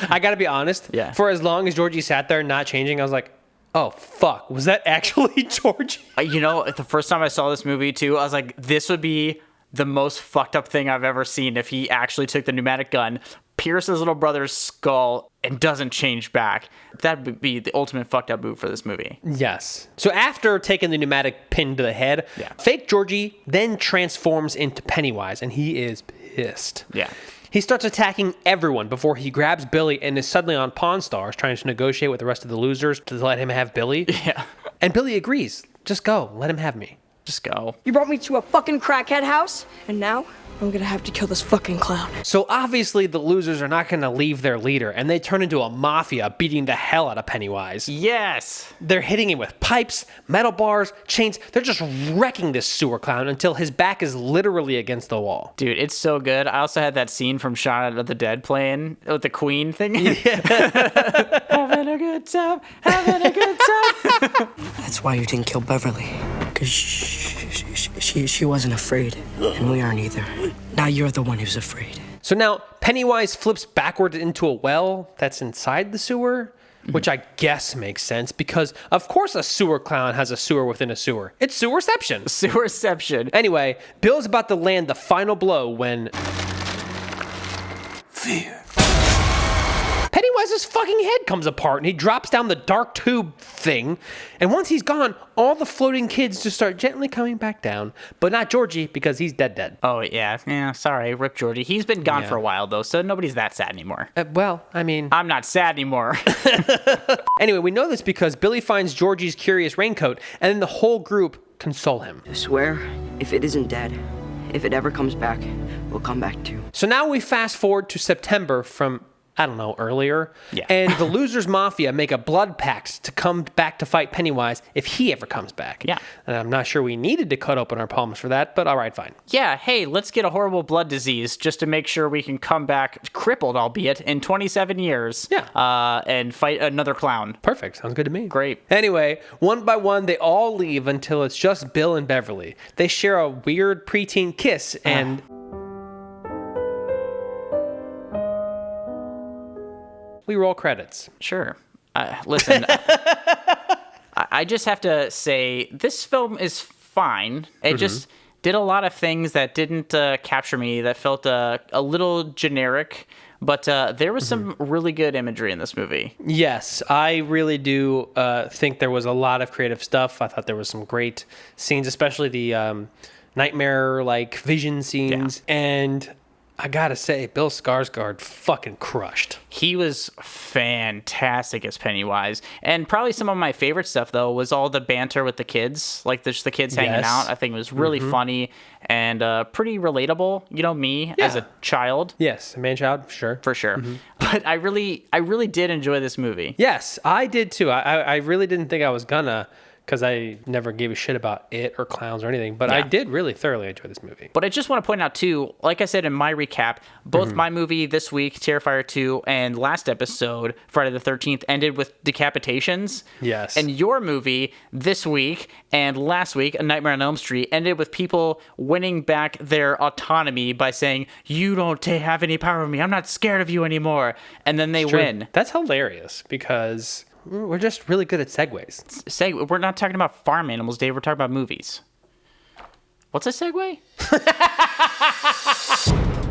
I gotta be honest. Yeah. For as long as Georgie sat there not changing, I was like, oh, fuck, was that actually Georgie? You know, the first time I saw this movie, too, I was like, this would be the most fucked up thing I've ever seen if he actually took the pneumatic gun, pierced his little brother's skull, and doesn't change back. That would be the ultimate fucked up move for this movie. Yes. So after taking the pneumatic pin to the head, fake Georgie then transforms into Pennywise, and he is pissed. Yeah. He starts attacking everyone before he grabs Billy and is suddenly on Pawn Stars trying to negotiate with the rest of the losers to let him have Billy. Yeah. And Billy agrees. Just go. Let him have me. Just go. You brought me to a fucking crackhead house, and now I'm gonna have to kill this fucking clown. So obviously the losers are not going to leave their leader, and they turn into a mafia beating the hell out of Pennywise. Yes. They're hitting him with pipes, metal bars, chains. They're just wrecking this sewer clown until his back is literally against the wall. Dude, it's so good. I also had that scene from Shaun of the Dead playing with the Queen thing. Yeah. Having a good time, having a good time. That's why you didn't kill Beverly. Because she wasn't afraid, and we aren't either. Now you're the one who's afraid. So now Pennywise flips backwards into a well that's inside the sewer, which I guess makes sense because, of course, a sewer clown has a sewer within a sewer. It's sewerception. Sewerception. Anyway, Bill's about to land the final blow when... Fear. Pennywise's fucking head comes apart and he drops down the dark tube thing. And once he's gone, all the floating kids just start gently coming back down. But not Georgie because he's dead. Oh, yeah. Yeah, sorry. Rip Georgie. He's been gone for a while, though, so nobody's that sad anymore. Well, I mean... I'm not sad anymore. Anyway, we know this because Billy finds Georgie's curious raincoat and then the whole group console him. I swear, if it isn't dead, if it ever comes back, we'll come back too. So now we fast forward to September from... I don't know, earlier. Yeah. And the Losers Mafia make a blood pact to come back to fight Pennywise if he ever comes back. Yeah. And I'm not sure we needed to cut open our palms for that, but all right, fine. Yeah, hey, let's get a horrible blood disease just to make sure we can come back, crippled albeit, in 27 years. Yeah. And fight another clown. Perfect. Sounds good to me. Great. Anyway, one by one, they all leave until it's just Bill and Beverly. They share a weird preteen kiss and... We roll credits. Sure. Listen, I just have to say, this film is fine. It just did a lot of things that didn't capture me, that felt a little generic, but there was some really good imagery in this movie. Yes, I really do think there was a lot of creative stuff. I thought there was some great scenes, especially the nightmare-like vision scenes. Yeah. And... I gotta say, Bill Skarsgård fucking crushed. He was fantastic as Pennywise. And probably some of my favorite stuff, though, was all the banter with the kids. Like, just the kids hanging out. I think it was really funny and pretty relatable. You know, me as a child. Yes, a man-child, sure. For sure. But I really did enjoy this movie. Yes, I did, too. I really didn't think I was gonna, because I never gave a shit about it or clowns or anything, but I did really thoroughly enjoy this movie. But I just want to point out, too, like I said in my recap, both my movie this week, Terrifier 2, and last episode, Friday the 13th, ended with decapitations. Yes. And your movie this week and last week, A Nightmare on Elm Street, ended with people winning back their autonomy by saying, you don't have any power over me. I'm not scared of you anymore. And then they win. That's hilarious because we're just really good at segues. We're not talking about farm animals, Dave. We're talking about movies. What's a segue?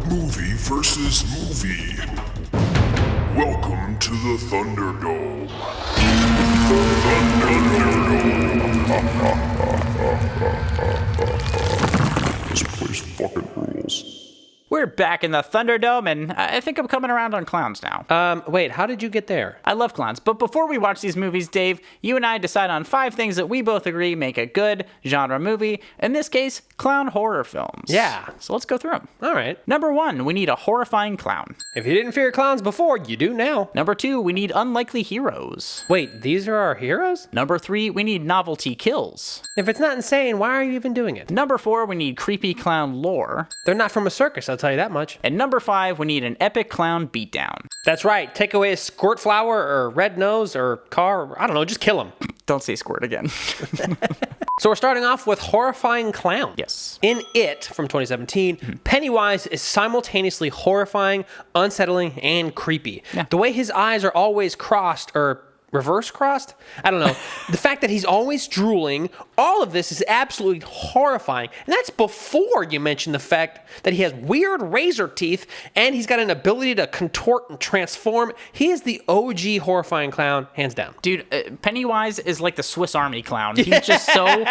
Movie versus movie. Welcome to the Thunderdome. This place fucking rules. We're back in the Thunderdome, and I think I'm coming around on clowns now. Wait, how did you get there? I love clowns, but before we watch these movies, Dave, you and I decide on 5 things that we both agree make a good genre movie. In this case, clown horror films. Yeah. So let's go through them. All right. Number 1, we need a horrifying clown. If you didn't fear clowns before, you do now. Number 2, we need unlikely heroes. Wait, these are our heroes? Number 3, we need novelty kills. If it's not insane, why are you even doing it? Number 4, we need creepy clown lore. They're not from a circus, I'll tell you that much. And number 5, we need an epic clown beatdown. That's right. Take away a squirt flower or red nose or car. Or, I don't know. Just kill him. Don't say squirt again. So we're starting off with horrifying clown. Yes. In It from 2017, Pennywise is simultaneously horrifying, unsettling, and creepy. Yeah. The way his eyes are always crossed or reverse crossed? I don't know. The fact that he's always drooling, all of this is absolutely horrifying. And that's before you mention the fact that he has weird razor teeth and he's got an ability to contort and transform. He is the OG horrifying clown, hands down. Dude, Pennywise is like the Swiss Army clown. He's just so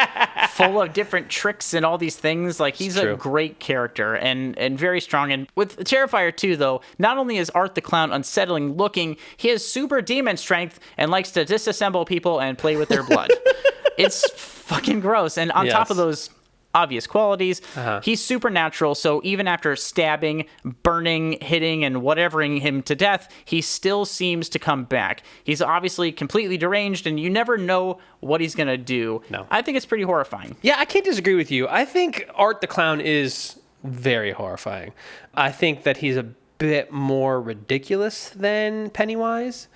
full of different tricks and all these things. Like, he's a great character and very strong. And with Terrifier 2, though, not only is Art the Clown unsettling looking, he has super demon strength and likes to disassemble people and play with their blood. It's fucking gross. And on top of those obvious qualities, he's supernatural, so even after stabbing, burning, hitting, and whatevering him to death, he still seems to come back. He's obviously completely deranged, and you never know what he's gonna do. No. I think it's pretty horrifying. Yeah, I can't disagree with you. I think Art the Clown is very horrifying. I think that he's a bit more ridiculous than Pennywise.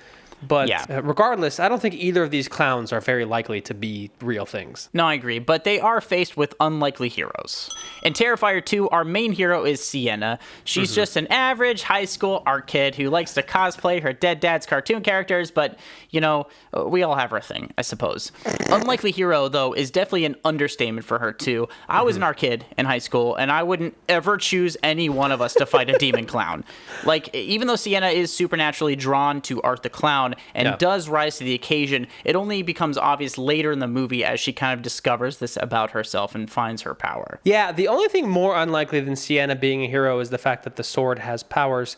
But regardless, I don't think either of these clowns are very likely to be real things. No, I agree, but they are faced with unlikely heroes. In Terrifier 2, our main hero is Sienna. She's just an average high school art kid who likes to cosplay her dead dad's cartoon characters, but, you know, we all have our thing, I suppose. Unlikely hero, though, is definitely an understatement for her, too. I was an art kid in high school, and I wouldn't ever choose any one of us to fight a demon clown. Like, even though Sienna is supernaturally drawn to Art the Clown, and does rise to the occasion, it only becomes obvious later in the movie as she kind of discovers this about herself and finds her power. Yeah, the only thing more unlikely than Sienna being a hero is the fact that the sword has powers.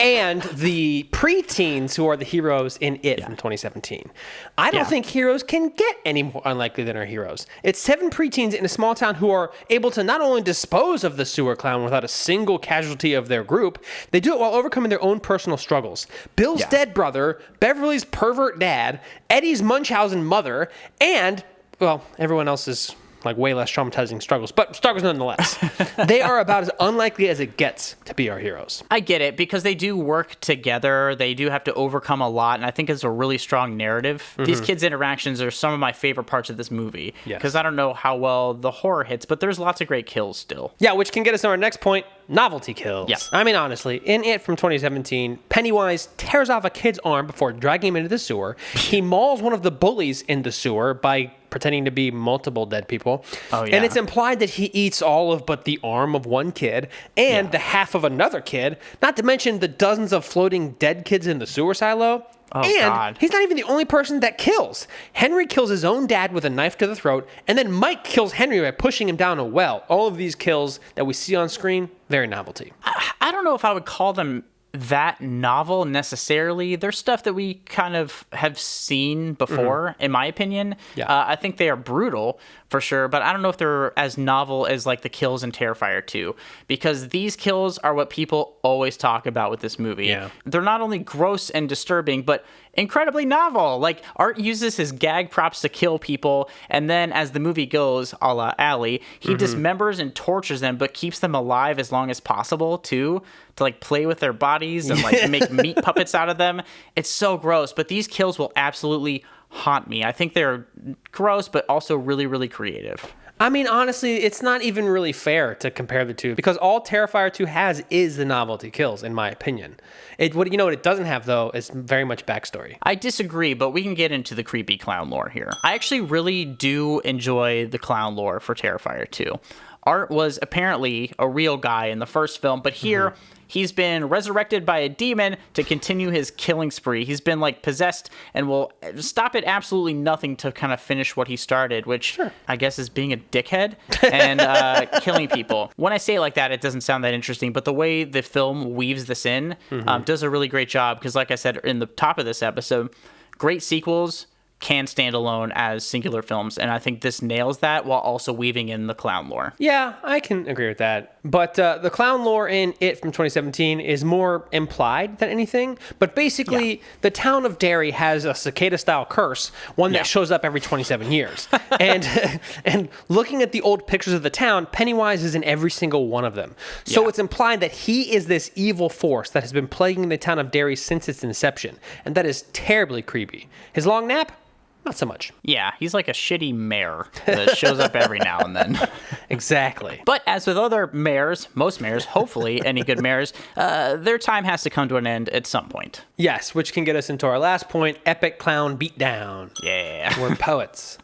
And the preteens who are the heroes in It from 2017. I don't think heroes can get any more unlikely than our heroes. It's 7 preteens in a small town who are able to not only dispose of the sewer clown without a single casualty of their group, they do it while overcoming their own personal struggles. Bill's dead brother, Beverly's pervert dad, Eddie's Munchausen mother, and, well, everyone else's like way less traumatizing struggles, but struggles nonetheless. They are about as unlikely as it gets to be our heroes. I get it, because they do work together. They do have to overcome a lot, and I think it's a really strong narrative. These kids' interactions are some of my favorite parts of this movie, because I don't know how well the horror hits, but there's lots of great kills still. Yeah, which can get us to our next point, novelty kills. Yeah. I mean, honestly, in It from 2017, Pennywise tears off a kid's arm before dragging him into the sewer. He mauls one of the bullies in the sewer by pretending to be multiple dead people. And it's implied that he eats all of but the arm of one kid and the half of another kid, not to mention the dozens of floating dead kids in the sewer silo. He's not even the only person that kills. Henry kills his own dad with a knife to the throat, and then Mike kills Henry by pushing him down a well. All of these kills that we see on screen, very novelty. I don't know if I would call them that novel necessarily. They're stuff that we kind of have seen before, in my opinion. I think they are brutal for sure, but I don't know if they're as novel as like the kills in Terrifier 2, because these kills are what people always talk about with this movie. They're not only gross and disturbing, but incredibly novel. Like, Art uses his gag props to kill people, and then as the movie goes, a la Allie, he dismembers and tortures them, but keeps them alive as long as possible, too, to, like, play with their bodies and, like, make meat puppets out of them. It's so gross, but these kills will absolutely haunt me. I think they're gross, but also really, really creative. I mean, honestly, it's not even really fair to compare the two because all Terrifier 2 has is the novelty kills, in my opinion. What it doesn't have, though, is very much backstory. I disagree, but we can get into the creepy clown lore here. I actually really do enjoy the clown lore for Terrifier 2. Art was apparently a real guy in the first film, but here he's been resurrected by a demon to continue his killing spree. He's been, like, possessed and will stop at absolutely nothing to kind of finish what he started, which I guess is being a dickhead and killing people. When I say it like that, it doesn't sound that interesting, but the way the film weaves this in does a really great job because, like I said in the top of this episode, great sequels can stand alone as singular films, and I think this nails that while also weaving in the clown lore. Yeah, I can agree with that. But the clown lore in It from 2017 is more implied than anything. But basically, the town of Derry has a cicada-style curse, one that shows up every 27 years. and looking at the old pictures of the town, Pennywise is in every single one of them. So it's implied that he is this evil force that has been plaguing the town of Derry since its inception. And that is terribly creepy. His long nap? Not so much. Yeah, he's like a shitty mayor that shows up every now and then. Exactly. But as with other mayors, most mayors, hopefully any good mayors, their time has to come to an end at some point. Yes, which can get us into our last point, epic clown beatdown. Yeah. We're poets.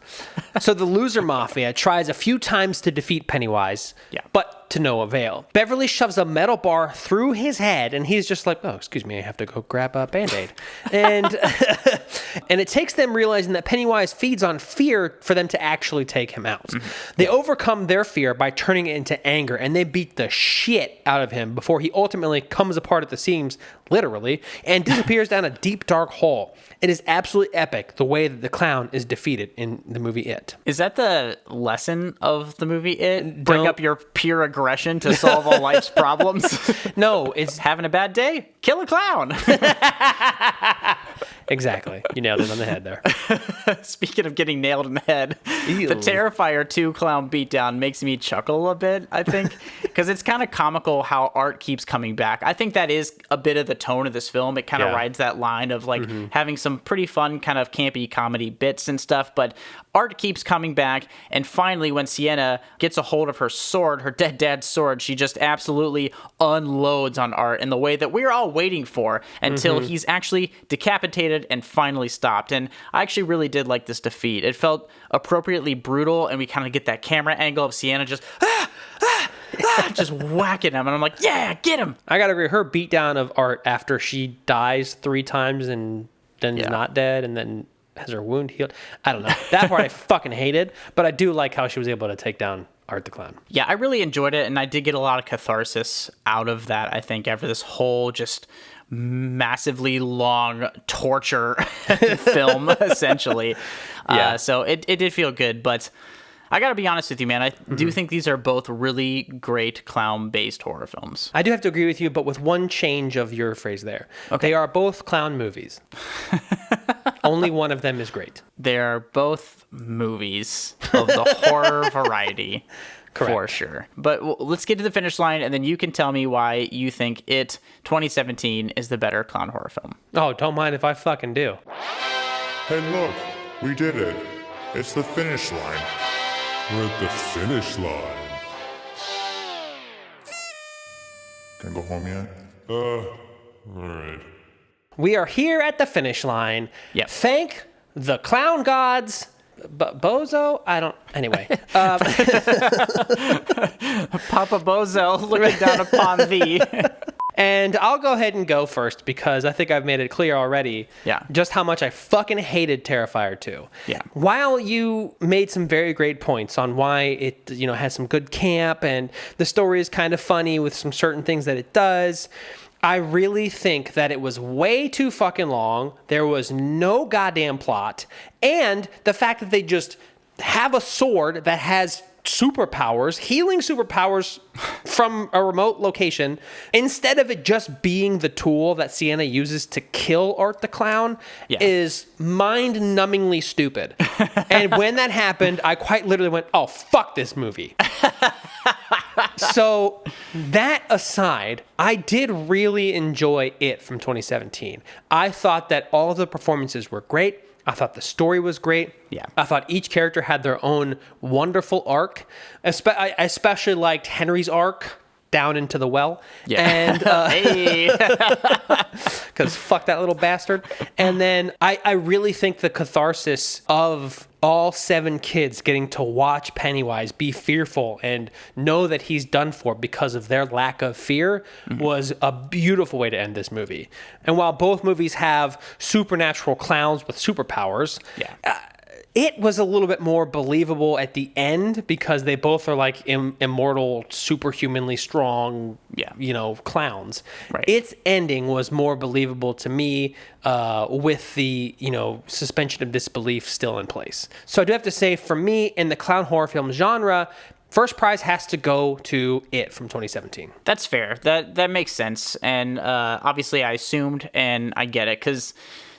So the loser mafia tries a few times to defeat Pennywise, but to no avail. Beverly shoves a metal bar through his head, and he's just like, oh, excuse me, I have to go grab a Band-Aid. And it takes them realizing that Pennywise feeds on fear for them to actually take him out. They overcome their fear by turning it into anger, and they beat the shit out of him before he ultimately comes apart at the seams, literally, and disappears down a deep, dark hole. It is absolutely epic the way that the clown is defeated in the movie It. Is that the lesson of the movie It? Bring up your pure aggression to solve all life's problems? No, it's having a bad day? Kill a clown. Exactly. You nailed it on the head there. Speaking of getting nailed in the head, the Terrifier 2 clown beatdown makes me chuckle a bit, I think, because it's kind of comical how Art keeps coming back. I think that is a bit of the tone of this film. It kind of rides that line of like having some pretty fun kind of campy comedy bits and stuff, but Art keeps coming back, and finally when Sienna gets a hold of her sword, her dead dad's sword, she just absolutely unloads on Art in the way that we're all waiting for until he's actually decapitated and finally stopped. And I actually really did like this defeat. It felt appropriately brutal, and we kind of get that camera angle of Sienna just just whacking him, and I'm like, yeah, get him. I gotta agree, her beatdown of Art after she dies 3 times and then is not dead and then has her wound healed, I don't know, that part I fucking hated, but I do like how she was able to take down Art the Clown. Yeah, I really enjoyed it, and I did get a lot of catharsis out of that, I think, after this whole just massively long torture film, essentially. So it did feel good, but I gotta be honest with you, man. I do think these are both really great clown-based horror films. I do have to agree with you, but with one change of your phrase there. Okay. They are both clown movies. Only one of them is great. They're both movies of the horror variety. Correct. For sure. But let's get to the finish line, and then you can tell me why you think It 2017 is the better clown horror film. Oh, don't mind if I fucking do. Hey, look, we did it. It's the finish line. We're at the finish line. Can I go home yet? All right. We are here at the finish line. Yep. Thank the clown gods. Bozo? I don't... Anyway. Papa Bozo looking down upon thee. And I'll go ahead and go first because I think I've made it clear already just how much I fucking hated Terrifier 2. Yeah. While you made some very great points on why it, has some good camp and the story is kind of funny with some certain things that it does, I really think that it was way too fucking long. There was no goddamn plot. And the fact that they just have a sword that has superpowers, healing superpowers from a remote location, instead of it just being the tool that Sienna uses to kill Art the Clown, is mind-numbingly stupid. And when that happened, I quite literally went, oh, fuck this movie. So that aside, I did really enjoy It from 2017. I thought that all of the performances were great. I thought the story was great. Yeah. I thought each character had their own wonderful arc. I especially liked Henry's arc down into the well. Yeah. And because fuck that little bastard. And then I really think the catharsis of all 7 kids getting to watch Pennywise be fearful and know that he's done for because of their lack of fear was a beautiful way to end this movie. And while both movies have supernatural clowns with superpowers, it was a little bit more believable at the end because they both are like immortal, superhumanly strong, clowns. Right. Its ending was more believable to me with the, suspension of disbelief still in place. So I do have to say, for me, in the clown horror film genre, first prize has to go to It from 2017. That's fair. That makes sense. And obviously I assumed, and I get it, because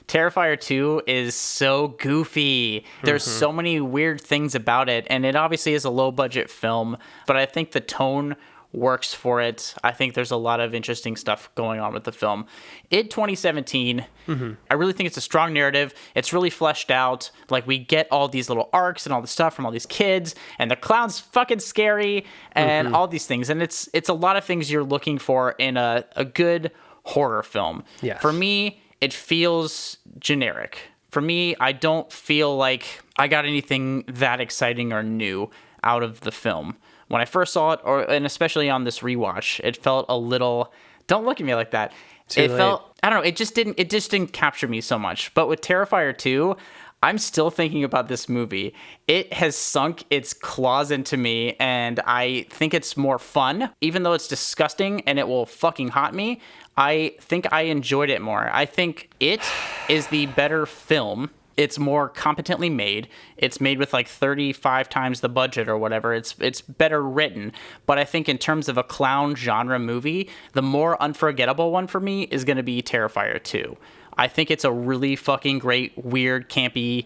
Terrifier 2 is so goofy. There's so many weird things about it, and it obviously is a low-budget film, but I think the tone works for it. I think there's a lot of interesting stuff going on with the film. It 2017, I really think it's a strong narrative. It's really fleshed out. Like, we get all these little arcs and all the stuff from all these kids, and the clown's fucking scary, and all these things. And it's a lot of things you're looking for in a good horror film. Yes. For me, it feels generic. For me, I don't feel like I got anything that exciting or new out of the film. When I first saw it, and especially on this rewatch, it felt a little, don't look at me like that. I don't know, it just didn't capture me so much. But with Terrifier 2, I'm still thinking about this movie. It has sunk its claws into me, and I think it's more fun. Even though it's disgusting and it will fucking haunt me, I think I enjoyed it more. I think it is the better film. It's more competently made. It's made with like 35 times the budget or whatever. It's better written. But I think in terms of a clown genre movie, the more unforgettable one for me is going to be Terrifier 2. I think it's a really fucking great, weird, campy,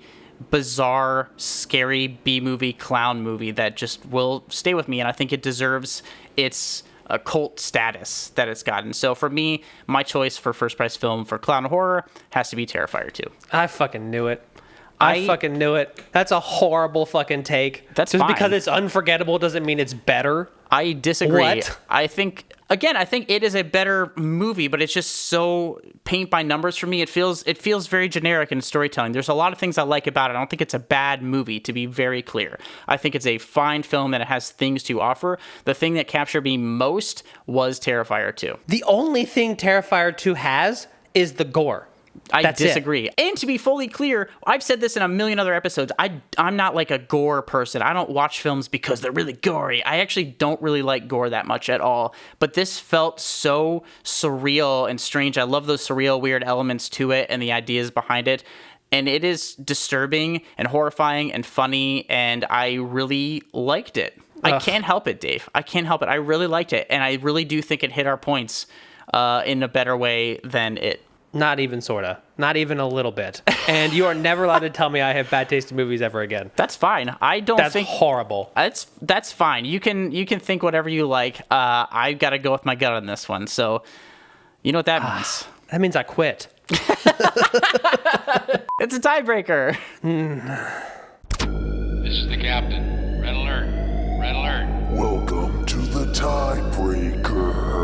bizarre, scary B-movie, clown movie that just will stay with me. And I think it deserves its a cult status that it's gotten. So for me, my choice for first prize film for clown horror has to be Terrifier 2. I fucking knew it. I fucking knew it. That's a horrible fucking take. That's just fine. Because it's unforgettable doesn't mean it's better. I disagree. What? I think it is a better movie, but it's just so paint by numbers for me. It feels very generic in storytelling. There's a lot of things I like about it. I don't think it's a bad movie, to be very clear. I think it's a fine film that it has things to offer. The thing that captured me most was Terrifier 2. The only thing Terrifier 2 has is the gore. I disagree. And to be fully clear, I've said this in a million other episodes. I'm not like a gore person. I don't watch films because they're really gory. I actually don't really like gore that much at all. But this felt so surreal and strange. I love those surreal, weird elements to it and the ideas behind it. And it is disturbing and horrifying and funny, and I really liked it. I can't help it, Dave. I can't help it. I really liked it, and I really do think it hit our points in a better way than it. Not even sorta. Not even a little bit. And you are never allowed to tell me I have bad taste in movies ever again. That's fine. That's horrible. That's fine. You can think whatever you like. I've got to go with my gut on this one. So, you know what that means? That means I quit. It's a tiebreaker. This is the captain. Red alert. Red alert. Welcome to the tiebreaker.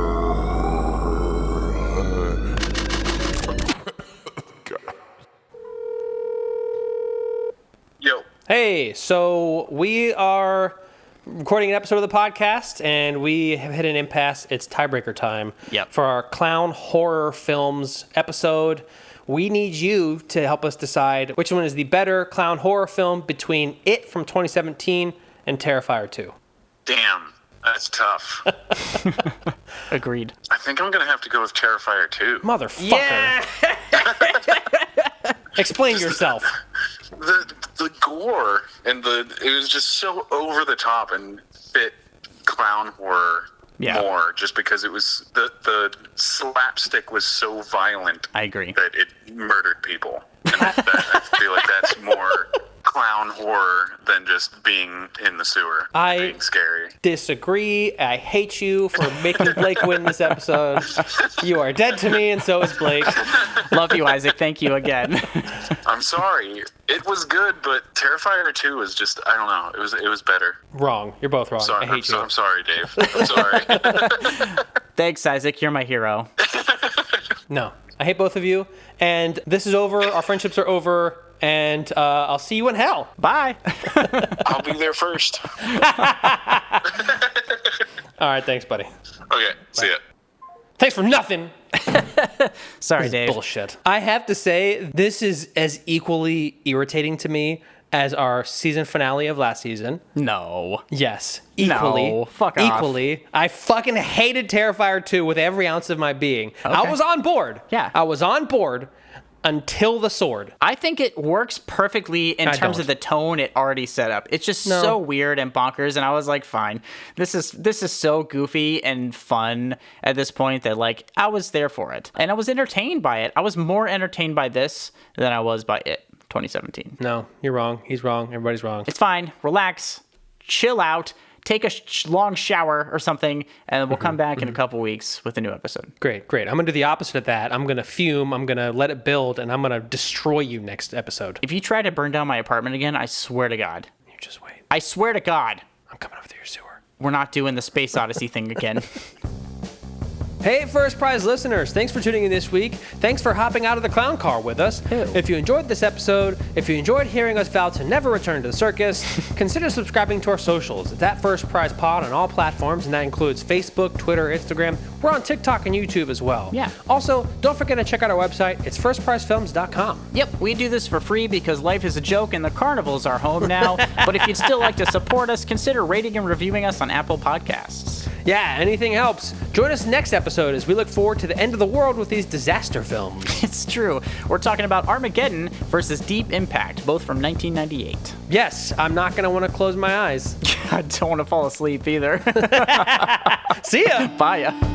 Yo. Hey, so we are recording an episode of the podcast, and we have hit an impasse. It's tiebreaker time. Yep. For our clown horror films episode, we need you to help us decide which one is the better clown horror film between It from 2017 and Terrifier 2. Damn, that's tough. Agreed. I think I'm going to have to go with Terrifier 2. Motherfucker. Yeah! Explain yourself. The the gore and it was just so over the top and fit clown horror more, just because it was the slapstick was so violent. I agree that it murdered people. And I feel like that's more clown horror than just being in the sewer, being scary. Disagree. I hate you for making Blake win this episode. You are dead to me, and so is Blake. Love you, Isaac. Thank you again. I'm sorry. It was good, but Terrifier 2 was just, I don't know. It was better. Wrong. You're both wrong. Sorry, I hate you. I'm sorry, Dave. I'm sorry. Thanks, Isaac. You're my hero. No. I hate both of you. And this is over. Our friendships are over. And I'll see you in hell. Bye. I'll be there first. All right. Thanks, buddy. Okay. See ya. Thanks for nothing. Sorry, Dave. Bullshit. I have to say, this is as equally irritating to me as our season finale of last season. No. Yes. Equally. No. Fuck off. Equally. I fucking hated Terrifier 2 with every ounce of my being. Okay. I was on board. Yeah. I was on board until the sword. I think it works perfectly in terms of the tone it already set up. It's just so weird and bonkers, and I was like, fine. This is so goofy and fun at this point that, like, I was there for it. And I was entertained by it. I was more entertained by this than I was by it, 2017. No, you're wrong. He's wrong. Everybody's wrong. It's fine. Relax. Chill out. Take a long shower or something, and we'll come back in a couple weeks with a new episode. Great. I'm going to do the opposite of that. I'm going to fume. I'm going to let it build, and I'm going to destroy you next episode. If you try to burn down my apartment again, I swear to God. You just wait. I swear to God. I'm coming over to your sewer. We're not doing the Space Odyssey thing again. Hey, First Prize listeners, thanks for tuning in this week. Thanks for hopping out of the clown car with us. Ew. If you enjoyed this episode, if you enjoyed hearing us vow to never return to the circus, consider subscribing to our socials. It's at First Prize Pod on all platforms, and that includes Facebook, Twitter, Instagram. We're on TikTok and YouTube as well. Yeah. Also, don't forget to check out our website. It's firstprizefilms.com. Yep, we do this for free because life is a joke and the carnival's our home now. But if you'd still like to support us, consider rating and reviewing us on Apple Podcasts. Yeah, anything helps. Join us next episode as we look forward to the end of the world with these disaster films. It's true. We're talking about Armageddon versus Deep Impact, both from 1998. Yes, I'm not going to want to close my eyes. I don't want to fall asleep either. See ya. Bye ya.